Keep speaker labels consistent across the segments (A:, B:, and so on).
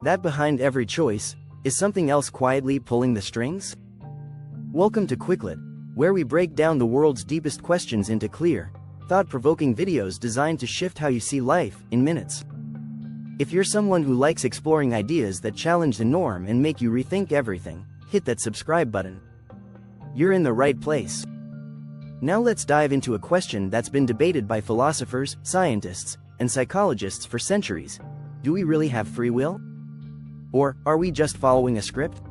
A: that behind every choice is something else quietly pulling the strings? Welcome to Quicklet, where we break down the world's deepest questions into clear, thought-provoking videos designed to shift how you see life in minutes. If you're someone who likes exploring ideas that challenge the norm and make you rethink everything, hit that subscribe button. You're in the right place. Now let's dive into a question that's been debated by philosophers, scientists, and psychologists for centuries. Do we really have free will? Or are we just following a script?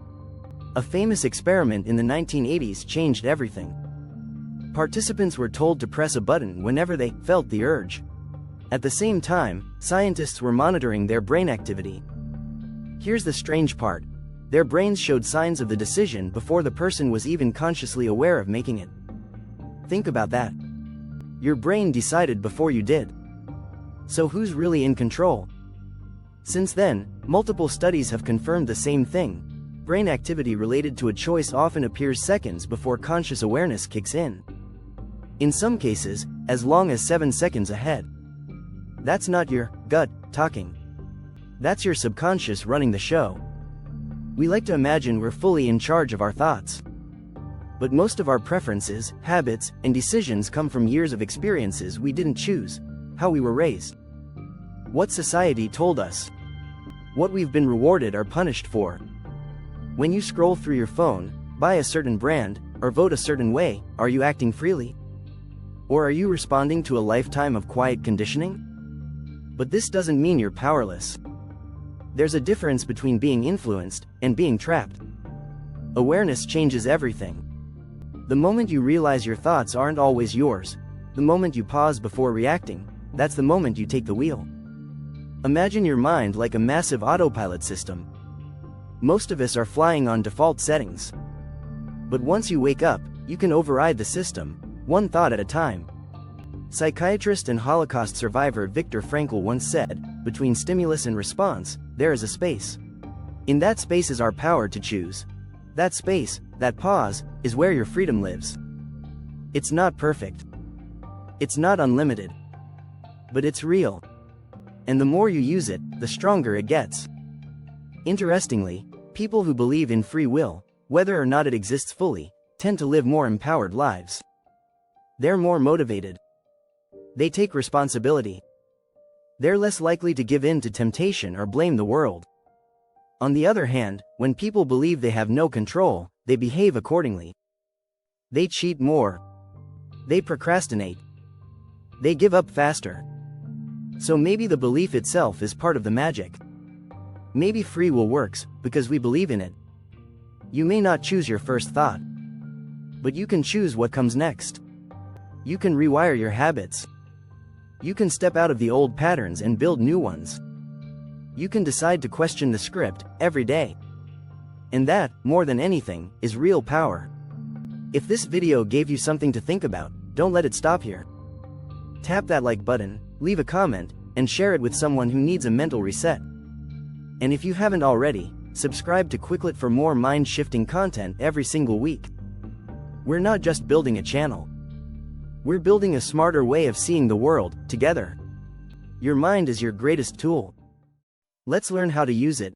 A: A famous experiment in the 1980s changed everything. Participants were told to press a button whenever they felt the urge. At the same time, scientists were monitoring their brain activity. Here's the strange part. Their brains showed signs of the decision before the person was even consciously aware of making it. Think about that. Your brain decided before you did. So who's really in control? Since then, multiple studies have confirmed the same thing. Brain activity related to a choice often appears seconds before conscious awareness kicks in. In some cases, as long as 7 seconds ahead. That's not your gut talking. That's your subconscious running the show. We like to imagine we're fully in charge of our thoughts. But most of our preferences, habits, and decisions come from years of experiences we didn't choose, how we were raised, what society told us, what we've been rewarded or punished for. When you scroll through your phone, buy a certain brand, or vote a certain way, are you acting freely? Or are you responding to a lifetime of quiet conditioning? But this doesn't mean you're powerless. There's a difference between being influenced and being trapped. Awareness changes everything. The moment you realize your thoughts aren't always yours, the moment you pause before reacting, that's the moment you take the wheel. Imagine your mind like a massive autopilot system. Most of us are flying on default settings. But once you wake up, you can override the system, one thought at a time. Psychiatrist and Holocaust survivor Viktor Frankl once said, "Between stimulus and response, there is a space. In that space is our power to choose. That space, that pause, is where your freedom lives." It's not perfect. It's not unlimited. But it's real. And the more you use it, the stronger it gets. Interestingly, people who believe in free will, whether or not it exists fully, tend to live more empowered lives. They're more motivated. They take responsibility. They're less likely to give in to temptation or blame the world. On the other hand, when people believe they have no control, they behave accordingly. They cheat more. They procrastinate. They give up faster. So maybe the belief itself is part of the magic. Maybe free will works because we believe in it. You may not choose your first thought, but you can choose what comes next. You can rewire your habits. You can step out of the old patterns and build new ones. You can decide to question the script every day. And that, more than anything, is real power. If this video gave you something to think about, don't let it stop here. Tap that like button, leave a comment, and share it with someone who needs a mental reset. And if you haven't already, subscribe to Quicklet for more mind-shifting content every single week. We're not just building a channel. We're building a smarter way of seeing the world, together. Your mind is your greatest tool. Let's learn how to use it